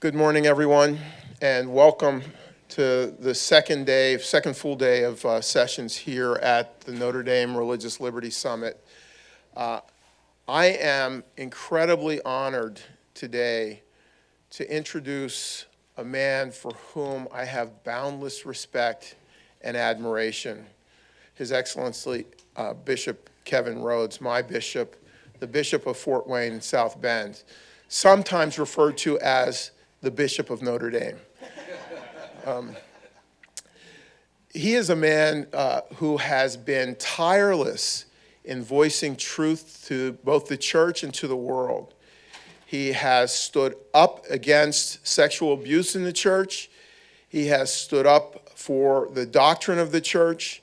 Good morning, everyone, and welcome to the second full day of sessions here at the Notre Dame Religious Liberty Summit. I am incredibly honored today to introduce a man for whom I have boundless respect and admiration, His Excellency Bishop Kevin Rhoades, my bishop, the Bishop of Fort Wayne, South Bend, sometimes referred to as the Bishop of Notre Dame. He is a man who has been tireless in voicing truth to both the church and to the world. He has stood up against sexual abuse in the church. He has stood up for the doctrine of the church,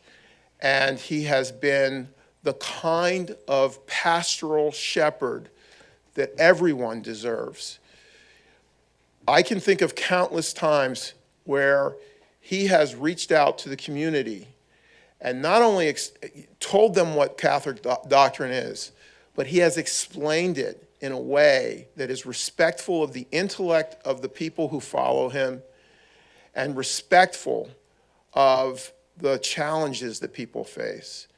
and he has been the kind of pastoral shepherd that everyone deserves. I can think of countless times where he has reached out to the community and not only told them what Catholic doctrine is, but he has explained it in a way that is respectful of the intellect of the people who follow him and respectful of the challenges that people face.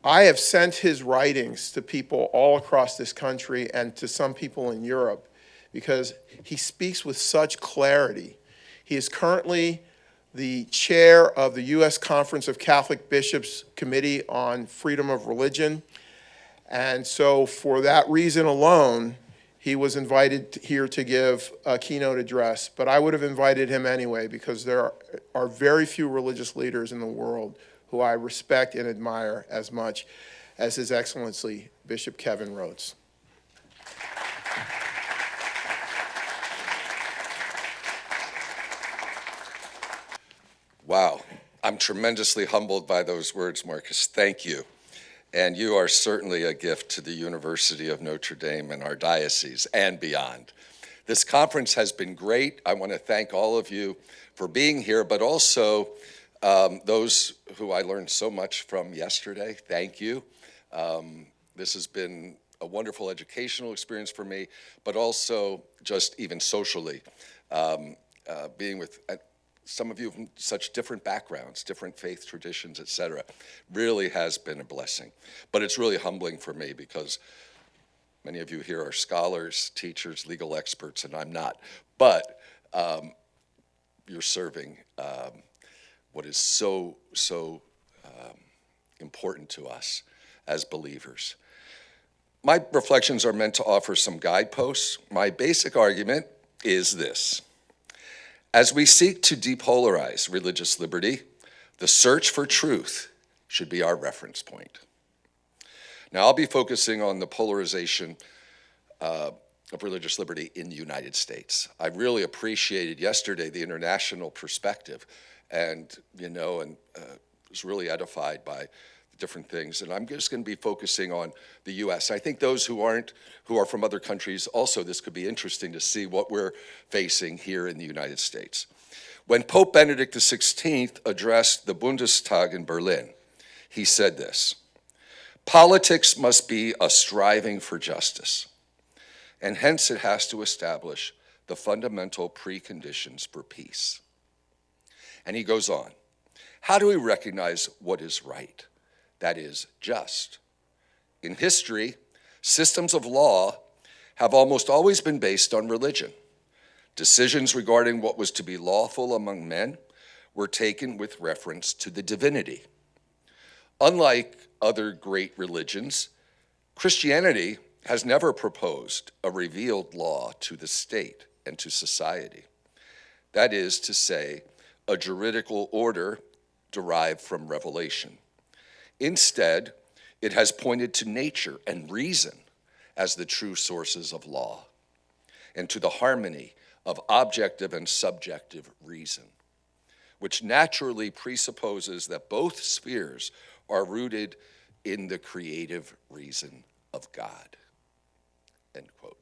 I have sent his writings to people all across this country and to some people in Europe because he speaks with such clarity. He is currently the chair of the U.S. Conference of Catholic Bishops Committee on Freedom of Religion. And so for that reason alone, he was invited here to give a keynote address. But I would have invited him anyway because there are very few religious leaders in the world who I respect and admire as much as His Excellency Bishop Kevin Rhoades. Wow, I'm tremendously humbled by those words, Marcus. Thank you. And you are certainly a gift to the University of Notre Dame and our diocese and beyond. This conference has been great. I want to thank all of you for being here, but also those who I learned so much from yesterday. Thank you. This has been a wonderful educational experience for me, but also just even socially, being with some of you from such different backgrounds, different faith traditions, et cetera, really has been a blessing. But it's really humbling for me because many of you here are scholars, teachers, legal experts, and I'm not. But you're serving what is so important to us as believers. My reflections are meant to offer some guideposts. My basic argument is this. As we seek to depolarize religious liberty, the search for truth should be our reference point. Now, I'll be focusing on the polarization of religious liberty in the United States. I really appreciated yesterday the international perspective and was really edified by different things. And I'm just going to be focusing on the U.S. I think those who are from other countries, also this could be interesting to see what we're facing here in the United States. When Pope Benedict XVI addressed the Bundestag in Berlin, he said this: "Politics must be a striving for justice, and hence it has to establish the fundamental preconditions for peace." And he goes on, "How do we recognize what is right? That is just. In history, systems of law have almost always been based on religion. Decisions regarding what was to be lawful among men were taken with reference to the divinity. Unlike other great religions, Christianity has never proposed a revealed law to the state and to society. That is to say, a juridical order derived from revelation. Instead, it has pointed to nature and reason as the true sources of law, and to the harmony of objective and subjective reason, which naturally presupposes that both spheres are rooted in the creative reason of God." End quote.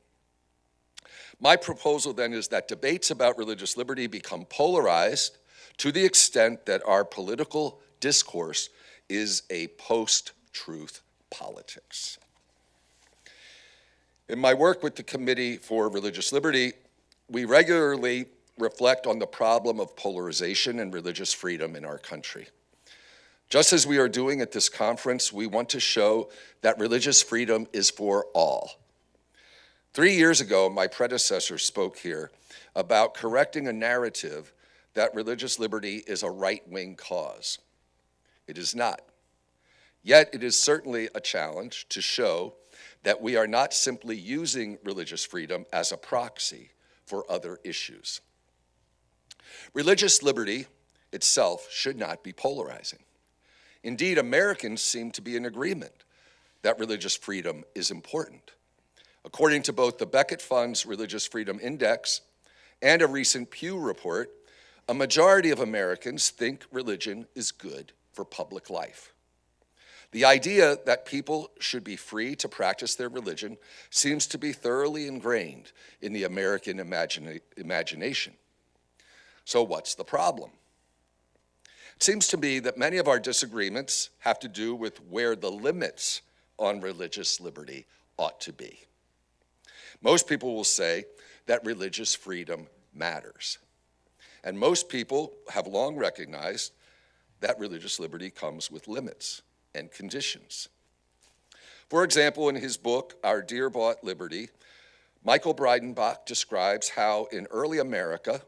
My proposal then is that debates about religious liberty become polarized to the extent that our political discourse is a post-truth politics. In my work with the Committee for Religious Liberty, we regularly reflect on the problem of polarization and religious freedom in our country. Just as we are doing at this conference, we want to show that religious freedom is for all. 3 years ago, my predecessor spoke here about correcting a narrative that religious liberty is a right-wing cause. It is not. Yet it is certainly a challenge to show that we are not simply using religious freedom as a proxy for other issues. Religious liberty itself should not be polarizing. Indeed, Americans seem to be in agreement that religious freedom is important. According to both the Becket Fund's Religious Freedom Index and a recent Pew report, a majority of Americans think religion is good for public life. The idea that people should be free to practice their religion seems to be thoroughly ingrained in the American imagination. So what's the problem? It seems to me that many of our disagreements have to do with where the limits on religious liberty ought to be. Most people will say that religious freedom matters. And most people have long recognized that religious liberty comes with limits and conditions. For example, in his book, Our Dear-Bought Liberty, Michael Breidenbach describes how in early America,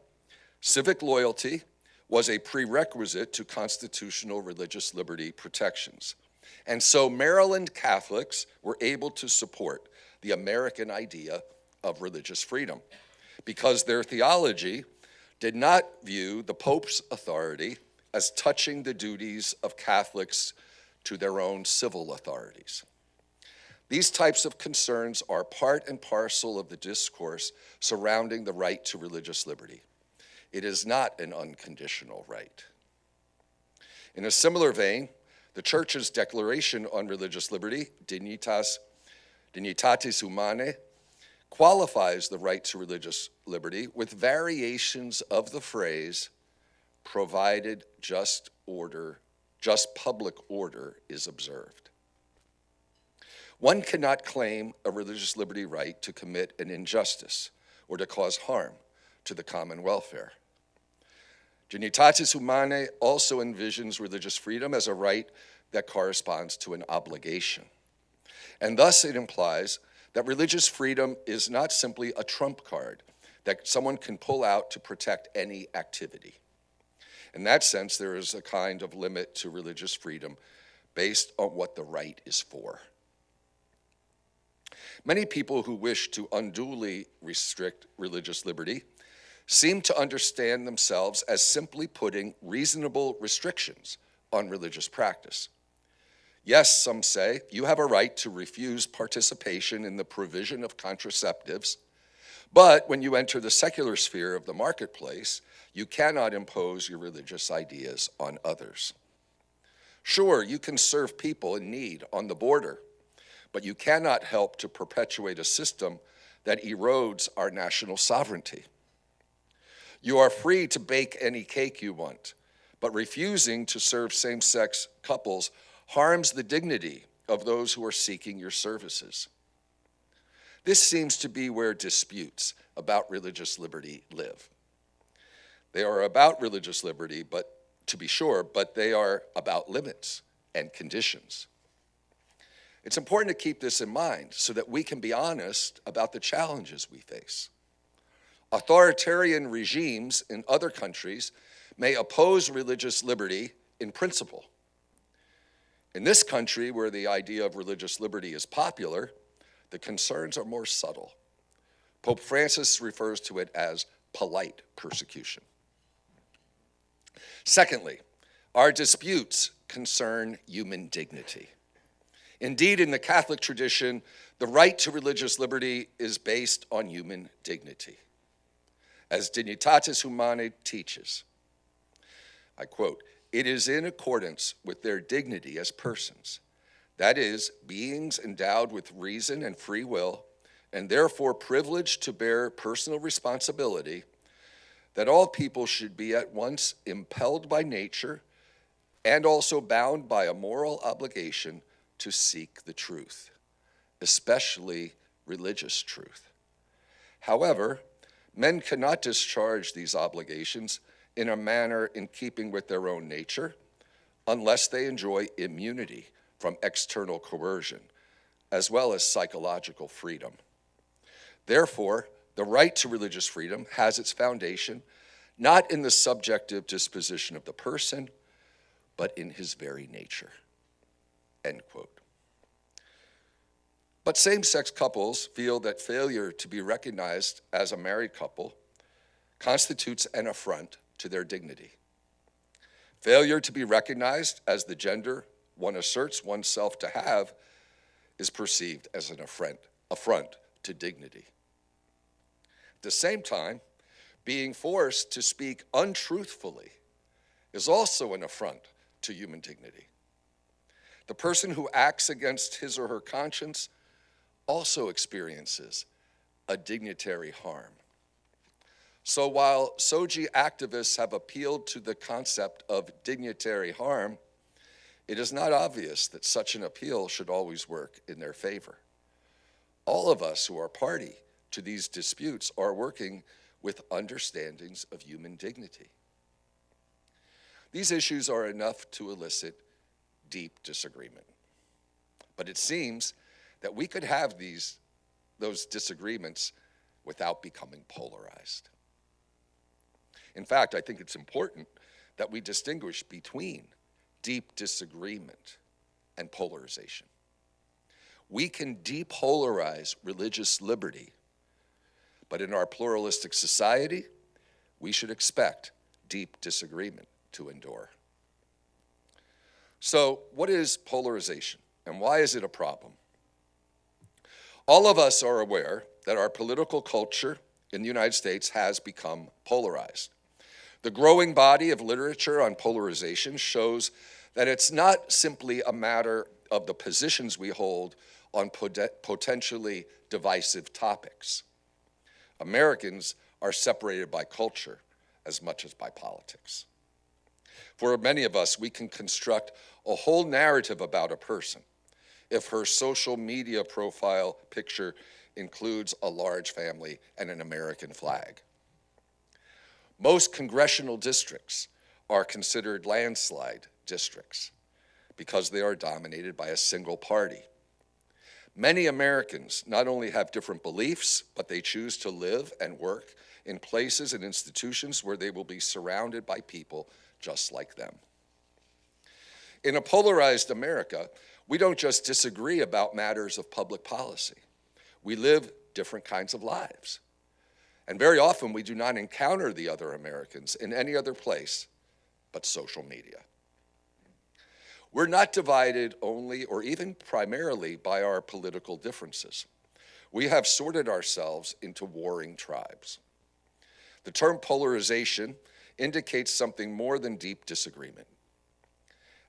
civic loyalty was a prerequisite to constitutional religious liberty protections. And so Maryland Catholics were able to support the American idea of religious freedom because their theology did not view the Pope's authority as touching the duties of Catholics to their own civil authorities. These types of concerns are part and parcel of the discourse surrounding the right to religious liberty. It is not an unconditional right. In a similar vein, the Church's Declaration on Religious Liberty, Dignitatis Humanae, qualifies the right to religious liberty with variations of the phrase, provided just public order is observed. One cannot claim a religious liberty right to commit an injustice or to cause harm to the common welfare. Dignitatis Humanae also envisions religious freedom as a right that corresponds to an obligation. And thus it implies that religious freedom is not simply a trump card that someone can pull out to protect any activity. In that sense, there is a kind of limit to religious freedom based on what the right is for. Many people who wish to unduly restrict religious liberty seem to understand themselves as simply putting reasonable restrictions on religious practice. Yes, some say, you have a right to refuse participation in the provision of contraceptives, but when you enter the secular sphere of the marketplace, you cannot impose your religious ideas on others. Sure, you can serve people in need on the border, but you cannot help to perpetuate a system that erodes our national sovereignty. You are free to bake any cake you want, but refusing to serve same-sex couples harms the dignity of those who are seeking your services. This seems to be where disputes about religious liberty live. They are about religious liberty, to be sure, but they are about limits and conditions. It's important to keep this in mind so that we can be honest about the challenges we face. Authoritarian regimes in other countries may oppose religious liberty in principle. In this country, where the idea of religious liberty is popular, the concerns are more subtle. Pope Francis refers to it as polite persecution. Secondly, our disputes concern human dignity. Indeed, in the Catholic tradition, the right to religious liberty is based on human dignity. As Dignitatis Humanae teaches, I quote, "It is in accordance with their dignity as persons, that is, beings endowed with reason and free will, and therefore privileged to bear personal responsibility, that all people should be at once impelled by nature and also bound by a moral obligation to seek the truth, especially religious truth. However, Men cannot discharge these obligations in a manner in keeping with their own nature unless they enjoy immunity from external coercion, as well as psychological freedom. Therefore, the right to religious freedom has its foundation not in the subjective disposition of the person, but in his very nature." End quote. But same-sex couples feel that failure to be recognized as a married couple constitutes an affront to their dignity. Failure to be recognized as the gender one asserts oneself to have is perceived as an affront to dignity. At the same time, being forced to speak untruthfully is also an affront to human dignity. The person who acts against his or her conscience also experiences a dignitary harm. So while SOGI activists have appealed to the concept of dignitary harm, it is not obvious that such an appeal should always work in their favor. All of us who are party to these disputes are working with understandings of human dignity. These issues are enough to elicit deep disagreement. But it seems that we could have those disagreements without becoming polarized. In fact, I think it's important that we distinguish between deep disagreement and polarization. We can depolarize religious liberty, but in our pluralistic society, we should expect deep disagreement to endure. So, what is polarization, and why is it a problem? All of us are aware that our political culture in the United States has become polarized. The growing body of literature on polarization shows that it's not simply a matter of the positions we hold on potentially divisive topics. Americans are separated by culture as much as by politics. For many of us, we can construct a whole narrative about a person if her social media profile picture includes a large family and an American flag. Most congressional districts are considered landslide districts because they are dominated by a single party. Many Americans not only have different beliefs, but they choose to live and work in places and institutions where they will be surrounded by people just like them. In a polarized America, we don't just disagree about matters of public policy. We live different kinds of lives. And very often we do not encounter the other Americans in any other place but social media. We're not divided only or even primarily by our political differences. We have sorted ourselves into warring tribes. The term polarization indicates something more than deep disagreement.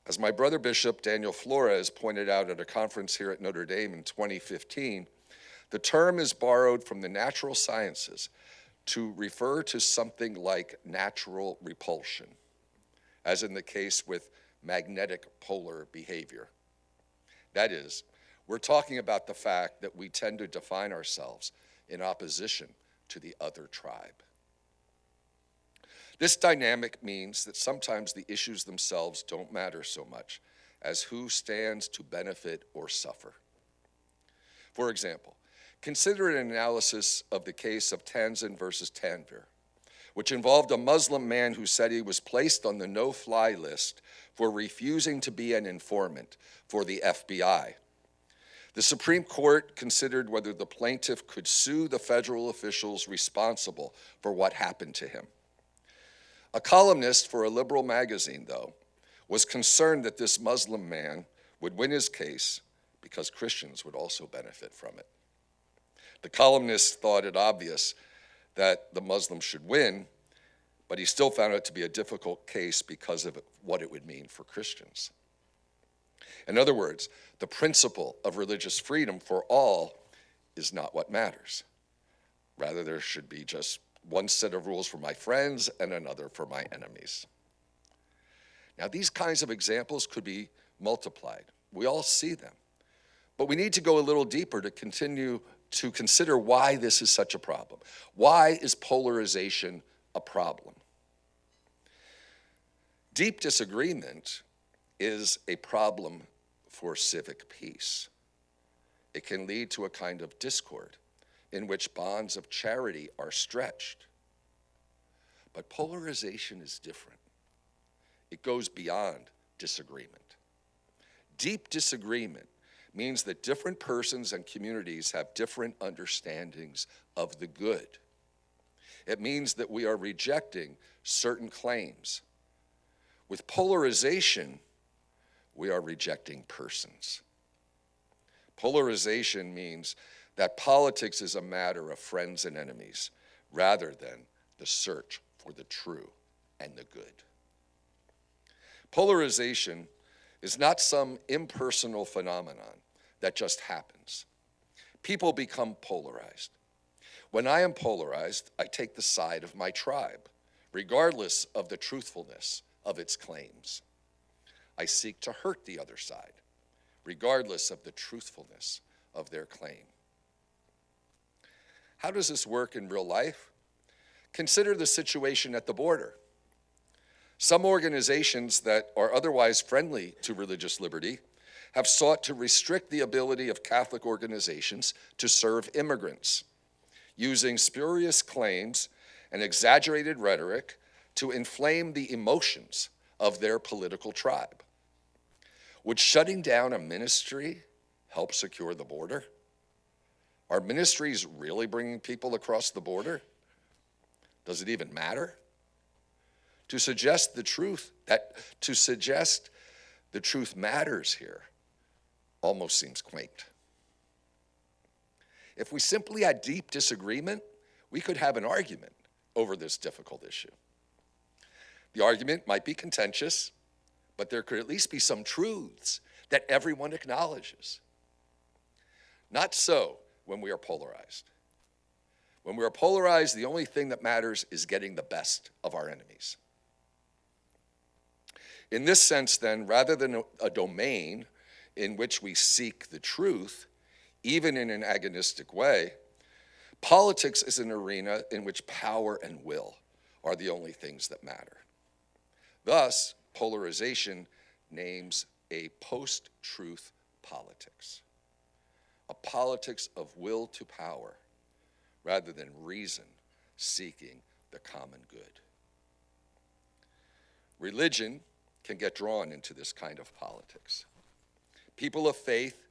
As my brother Bishop Daniel Flores pointed out at a conference here at Notre Dame in 2015, the term is borrowed from the natural sciences to refer to something like natural repulsion, as in the case with magnetic polar behavior. That is, we're talking about the fact that we tend to define ourselves in opposition to the other tribe. This dynamic means that sometimes the issues themselves don't matter so much as who stands to benefit or suffer. For example, consider an analysis of the case of Tanzan versus Tanvir, which involved a Muslim man who said he was placed on the no-fly list for refusing to be an informant for the FBI. The Supreme Court considered whether the plaintiff could sue the federal officials responsible for what happened to him. A columnist for a liberal magazine, though, was concerned that this Muslim man would win his case because Christians would also benefit from it. The columnist thought it obvious that the Muslims should win, but he still found it to be a difficult case because of what it would mean for Christians. In other words, the principle of religious freedom for all is not what matters. Rather, there should be just one set of rules for my friends and another for my enemies. Now, these kinds of examples could be multiplied. We all see them. But we need to go a little deeper to continue to consider why this is such a problem. Why is polarization a problem? Deep disagreement is a problem for civic peace. It can lead to a kind of discord in which bonds of charity are stretched. But polarization is different. It goes beyond disagreement. Deep disagreement means that different persons and communities have different understandings of the good. It means that we are rejecting certain claims. With polarization, we are rejecting persons. Polarization means that politics is a matter of friends and enemies rather than the search for the true and the good. Polarization is not some impersonal phenomenon that just happens. People become polarized. When I am polarized, I take the side of my tribe, regardless of the truthfulness of its claims. I seek to hurt the other side, regardless of the truthfulness of their claim. How does this work in real life? Consider the situation at the border. Some organizations that are otherwise friendly to religious liberty have sought to restrict the ability of Catholic organizations to serve immigrants, using spurious claims and exaggerated rhetoric to inflame the emotions of their political tribe. Would shutting down a ministry help secure the border? Are ministries really bringing people across the border? Does it even matter? To suggest the truth matters here almost seems quaint. If we simply had deep disagreement, we could have an argument over this difficult issue. The argument might be contentious, but there could at least be some truths that everyone acknowledges. Not so when we are polarized. When we are polarized, the only thing that matters is getting the best of our enemies. In this sense, then, rather than a domain in which we seek the truth, even in an agonistic way, politics is an arena in which power and will are the only things that matter. Thus, polarization names a post-truth politics, a politics of will to power rather than reason seeking the common good. Religion can get drawn into this kind of politics. People of faith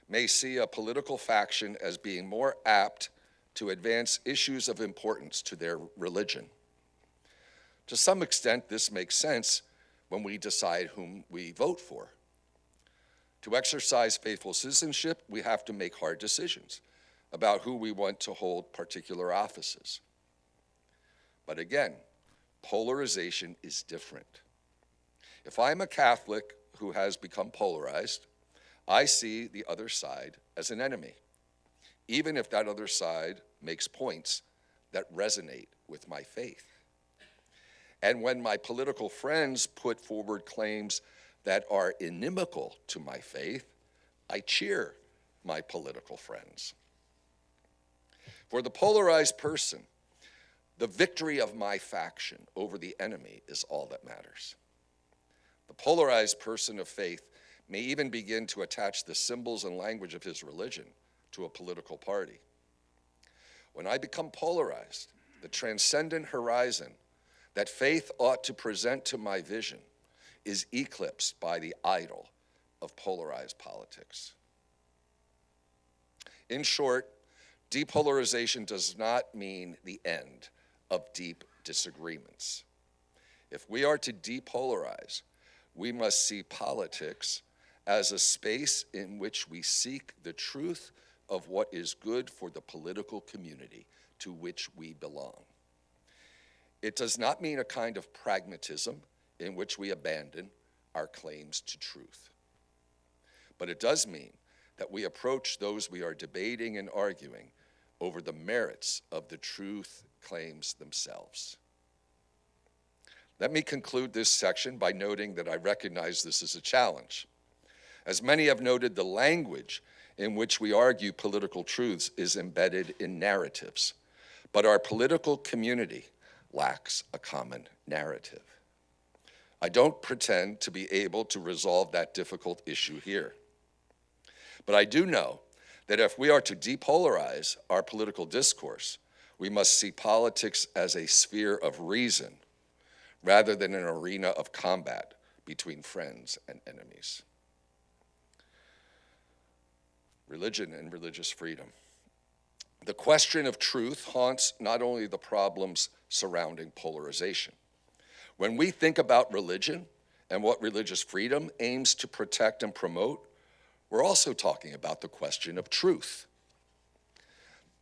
may see a political faction as being more apt to advance issues of importance to their religion. To some extent, this makes sense when we decide whom we vote for. To exercise faithful citizenship, we have to make hard decisions about who we want to hold particular offices. But again, polarization is different. If I'm a Catholic who has become polarized, I see the other side as an enemy, even if that other side makes points that resonate with my faith. And when my political friends put forward claims that are inimical to my faith, I cheer my political friends. For the polarized person, the victory of my faction over the enemy is all that matters. The polarized person of faith may even begin to attach the symbols and language of his religion to a political party. When I become polarized, the transcendent horizon that faith ought to present to my vision is eclipsed by the idol of polarized politics. In short, depolarization does not mean the end of deep disagreements. If we are to depolarize, we must see politics as a space in which we seek the truth of what is good for the political community to which we belong. It does not mean a kind of pragmatism in which we abandon our claims to truth. But it does mean that we approach those we are debating and arguing over the merits of the truth claims themselves. Let me conclude this section by noting that I recognize this is a challenge. As many have noted, the language in which we argue political truths is embedded in narratives, but our political community lacks a common narrative. I don't pretend to be able to resolve that difficult issue here. But I do know that if we are to depolarize our political discourse, we must see politics as a sphere of reason rather than an arena of combat between friends and enemies. Religion and religious freedom. The question of truth haunts not only the problems surrounding polarization. When we think about religion and what religious freedom aims to protect and promote, we're also talking about the question of truth.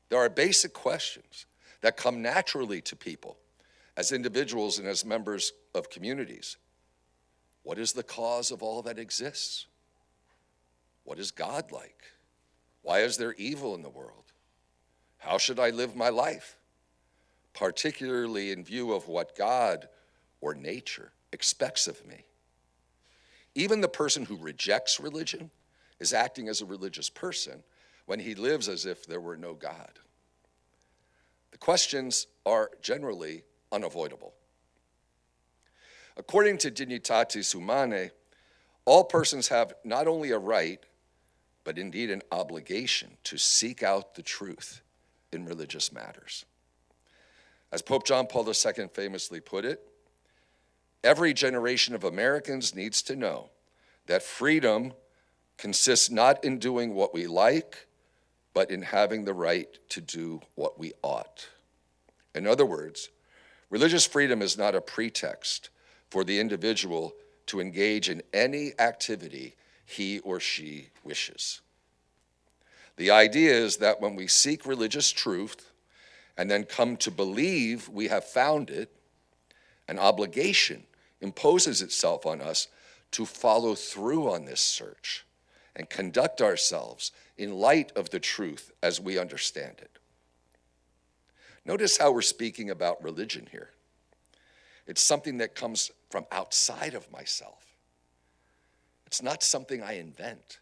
There are basic questions that come naturally to people as individuals and as members of communities. What is the cause of all that exists? What is God like? Why is there evil in the world? How should I live my life? Particularly in view of what God or nature expects of me. Even the person who rejects religion is acting as a religious person when he lives as if there were no God. The questions are generally unavoidable. According to Dignitatis Humanae, all persons have not only a right, but indeed an obligation to seek out the truth in religious matters. As Pope John Paul II famously put it, every generation of Americans needs to know that freedom consists not in doing what we like, but in having the right to do what we ought. In other words, religious freedom is not a pretext for the individual to engage in any activity he or she wishes. The idea is that when we seek religious truth and then come to believe we have found it, an obligation imposes itself on us to follow through on this search and conduct ourselves in light of the truth as we understand it. Notice how we're speaking about religion here. It's something that comes from outside of myself. It's not something I invent.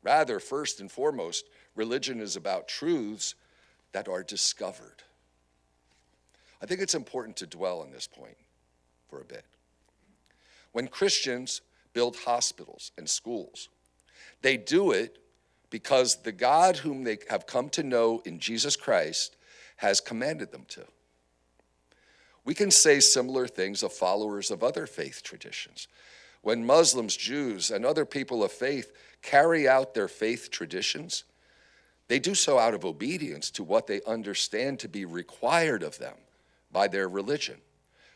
Rather, first and foremost, religion is about truths that are discovered. I think it's important to dwell on this point for a bit. When Christians build hospitals and schools, they do it because the God whom they have come to know in Jesus Christ has commanded them to. We can say similar things of followers of other faith traditions. When Muslims, Jews, and other people of faith carry out their faith traditions, they do so out of obedience to what they understand to be required of them by their religion,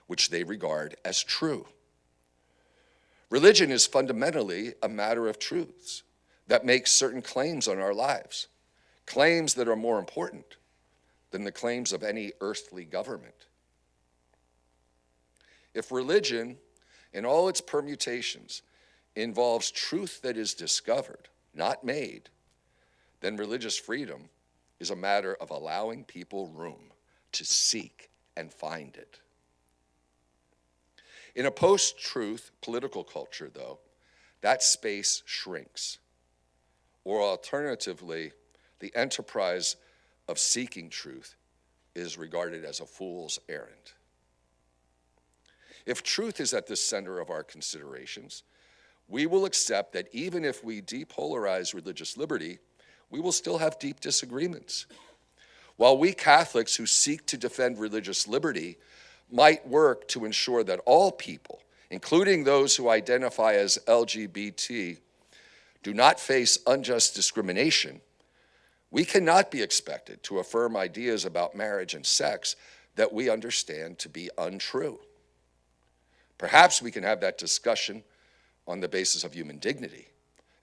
which they regard as true. Religion is fundamentally a matter of truths that make certain claims on our lives, claims that are more important than the claims of any earthly government. If religion, in all its permutations, involves truth that is discovered, not made, then religious freedom is a matter of allowing people room to seek and find it. In a post-truth political culture, though, that space shrinks. Or alternatively, the enterprise of seeking truth is regarded as a fool's errand. If truth is at the center of our considerations, we will accept that even if we depolarize religious liberty, we will still have deep disagreements. While we Catholics who seek to defend religious liberty might work to ensure that all people, including those who identify as LGBT, do not face unjust discrimination, we cannot be expected to affirm ideas about marriage and sex that we understand to be untrue. Perhaps we can have that discussion on the basis of human dignity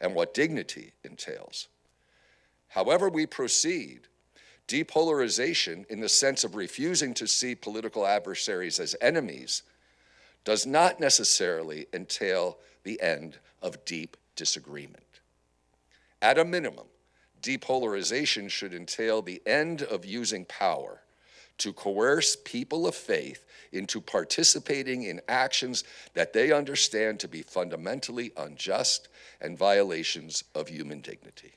and what dignity entails. However we proceed, depolarization in the sense of refusing to see political adversaries as enemies does not necessarily entail the end of deep disagreement. At a minimum, depolarization should entail the end of using power to coerce people of faith into participating in actions that they understand to be fundamentally unjust and violations of human dignity.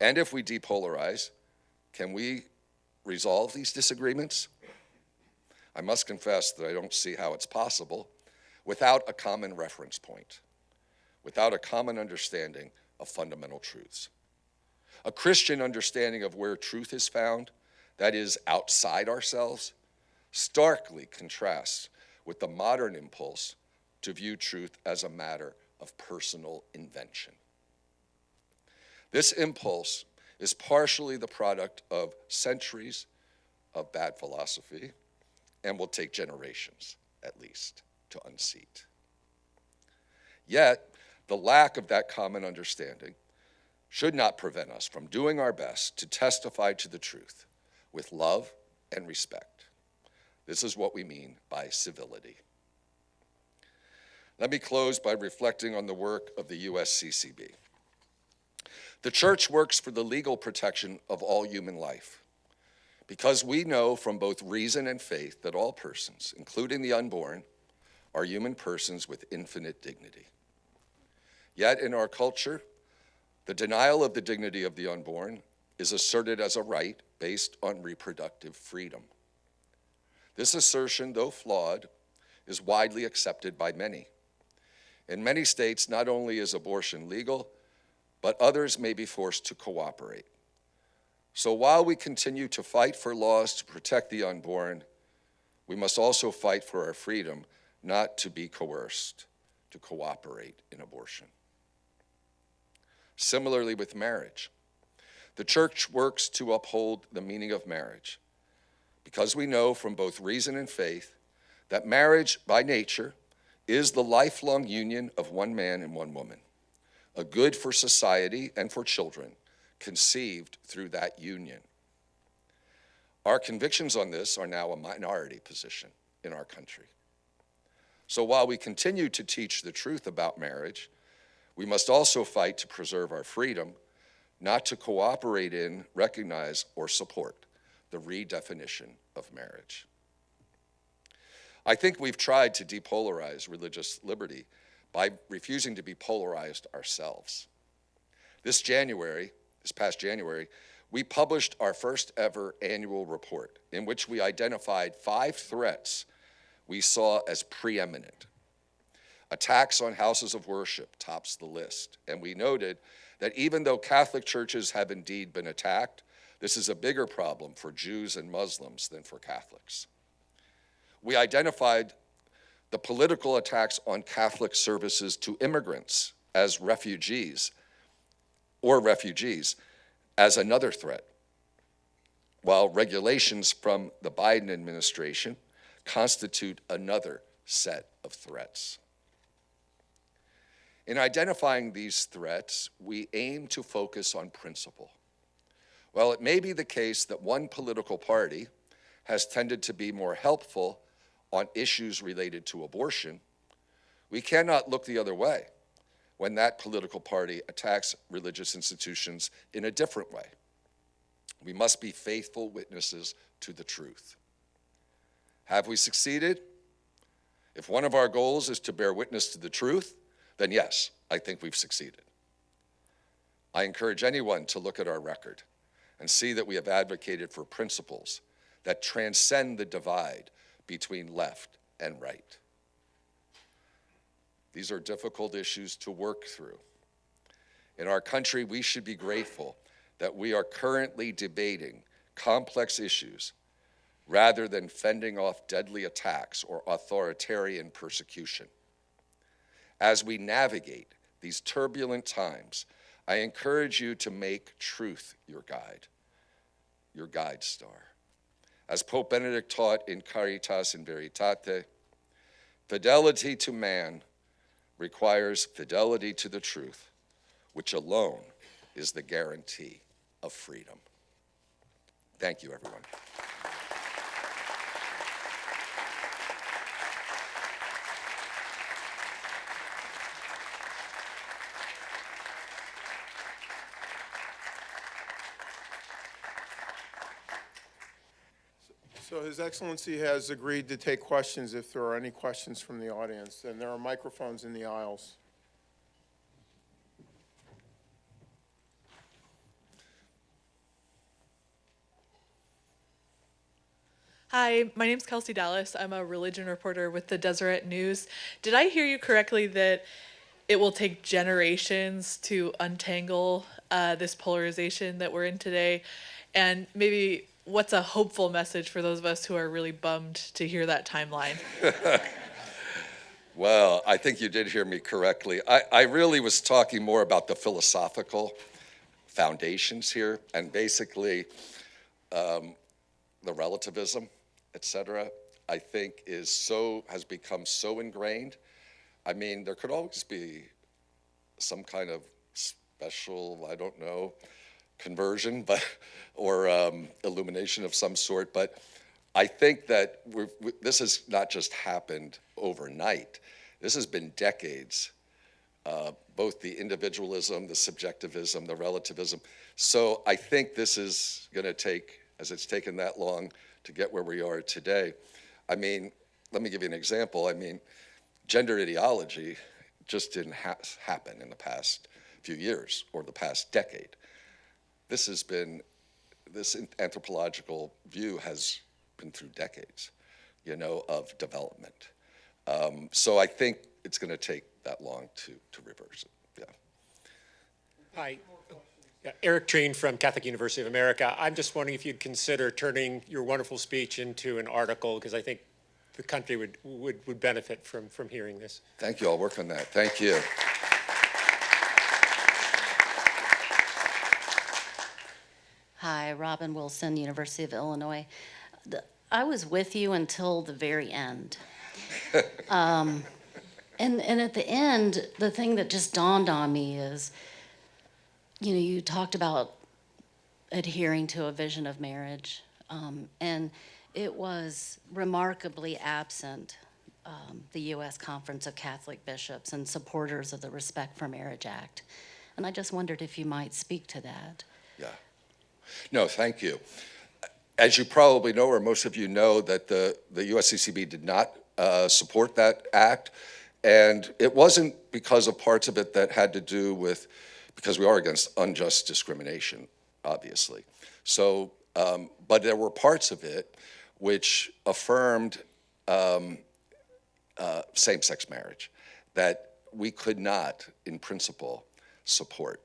And if we depolarize, can we resolve these disagreements? I must confess that I don't see how it's possible without a common reference point, without a common understanding of fundamental truths. A Christian understanding of where truth is found, that is, outside ourselves, starkly contrasts with the modern impulse to view truth as a matter of personal invention. This impulse is partially the product of centuries of bad philosophy and will take generations, at least, to unseat. Yet, the lack of that common understanding should not prevent us from doing our best to testify to the truth with love and respect. This is what we mean by civility. Let me close by reflecting on the work of the USCCB. The Church works for the legal protection of all human life, because we know from both reason and faith that all persons, including the unborn, are human persons with infinite dignity. Yet in our culture, the denial of the dignity of the unborn is asserted as a right based on reproductive freedom. This assertion, though flawed, is widely accepted by many. In many states, not only is abortion legal, but others may be forced to cooperate. So while we continue to fight for laws to protect the unborn, we must also fight for our freedom not to be coerced to cooperate in abortion. Similarly with marriage, the Church works to uphold the meaning of marriage, because we know from both reason and faith that marriage, by nature, is the lifelong union of one man and one woman, a good for society and for children, conceived through that union. Our convictions on this are now a minority position in our country. So while we continue to teach the truth about marriage, we must also fight to preserve our freedom, not to cooperate in, recognize, or support the redefinition of marriage. I think we've tried to depolarize religious liberty by refusing to be polarized ourselves. This past January, we published our first ever annual report in which we identified 5 threats we saw as preeminent. Attacks on houses of worship tops the list, and we noted that even though Catholic churches have indeed been attacked, this is a bigger problem for Jews and Muslims than for Catholics. We identified the political attacks on Catholic services to immigrants as refugees as another threat, while regulations from the Biden administration constitute another set of threats. In identifying these threats, we aim to focus on principle. While it may be the case that one political party has tended to be more helpful on issues related to abortion, we cannot look the other way when that political party attacks religious institutions in a different way. We must be faithful witnesses to the truth. Have we succeeded? If one of our goals is to bear witness to the truth, then yes, I think we've succeeded. I encourage anyone to look at our record and see that we have advocated for principles that transcend the divide between left and right. These are difficult issues to work through. In our country, we should be grateful that we are currently debating complex issues rather than fending off deadly attacks or authoritarian persecution. As we navigate these turbulent times, I encourage you to make truth your guide star. As Pope Benedict taught in Caritas in Veritate, fidelity to man requires fidelity to the truth, which alone is the guarantee of freedom. Thank you, everyone. So His Excellency has agreed to take questions if there are any questions from the audience, and there are microphones in the aisles. Hi, my name's Kelsey Dallas. I'm a religion reporter with the Deseret News. Did I hear you correctly that it will take generations to untangle this polarization that we're in today? And maybe what's a hopeful message for those of us who are really bummed to hear that timeline? Well, I think you did hear me correctly. I really was talking more about the philosophical foundations here, and basically the relativism, et cetera, I think has become so ingrained. I mean, there could always be some kind of special, I don't know, conversion, or illumination of some sort. But I think that this has not just happened overnight. This has been decades, both the individualism, the subjectivism, the relativism. So I think this is going to take, as it's taken that long to get where we are today. I mean, let me give you an example. I mean, gender ideology just didn't happen in the past few years or the past decade. This anthropological view has been through decades, of development. So I think it's going to take that long to reverse it. Yeah. Hi, Eric Treen from Catholic University of America. I'm just wondering if you'd consider turning your wonderful speech into an article, because I think the country would benefit from hearing this. Thank you. I'll work on that. Thank you. Hi, Robin Wilson, University of Illinois. I was with you until the very end. And at the end, the thing that just dawned on me is, you talked about adhering to a vision of marriage, and it was remarkably absent, the U.S. Conference of Catholic Bishops and supporters of the Respect for Marriage Act. And I just wondered if you might speak to that. Yeah. No, thank you. As you probably know, or most of you know, that the USCCB did not support that act. And it wasn't because of parts of it that had to do with, because we are against unjust discrimination, obviously. So, but there were parts of it which affirmed same-sex marriage that we could not, in principle, support.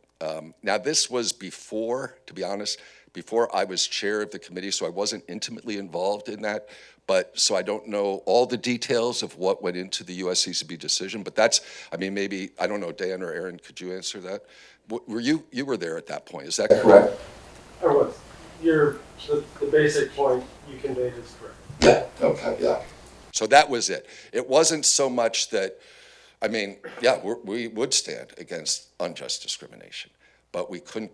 Now, this was before, to be honest, before I was chair of the committee, so I wasn't intimately involved in that. But so I don't know all the details of what went into the USCCB decision. But that's, I mean, maybe, I don't know, Dan or Aaron, could you answer that? You were there at that point, is that correct? I was. The basic point you conveyed is correct. Yeah, okay, yeah. So that was it. It wasn't so much that, I mean, yeah, we would stand against unjust discrimination, but we couldn't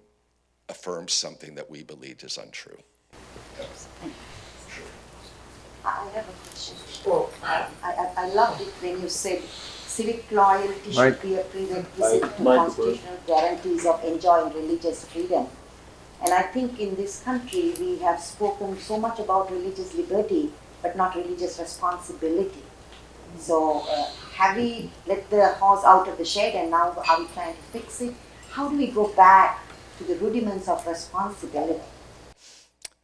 affirm something that we believed is untrue. I have a question. I loved it when you said civic loyalty should be a prerequisite to constitutional guarantees of enjoying religious freedom. And I think in this country we have spoken so much about religious liberty, but not religious responsibility. So have we let the horse out of the shed and now are we trying to fix it? How do we go back to the rudiments of responsibility?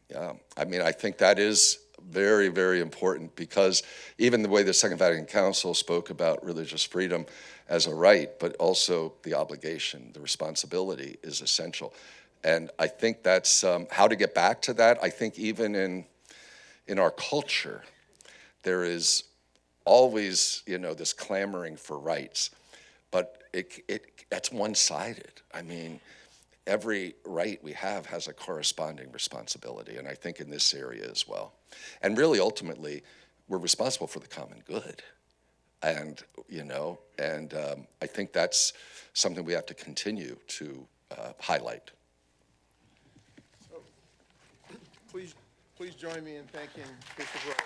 Yeah, I mean, I think that is very, very important, because even the way the Second Vatican Council spoke about religious freedom as a right, but also the obligation, the responsibility is essential. And I think that's how to get back to that. I think even in our culture, there is always, this clamoring for rights, but that's one-sided. I mean, every right we have has a corresponding responsibility, and I think in this area as well. And really, ultimately, we're responsible for the common good. And, I think that's something we have to continue to highlight. So, please join me in thanking Bishop Rhoades.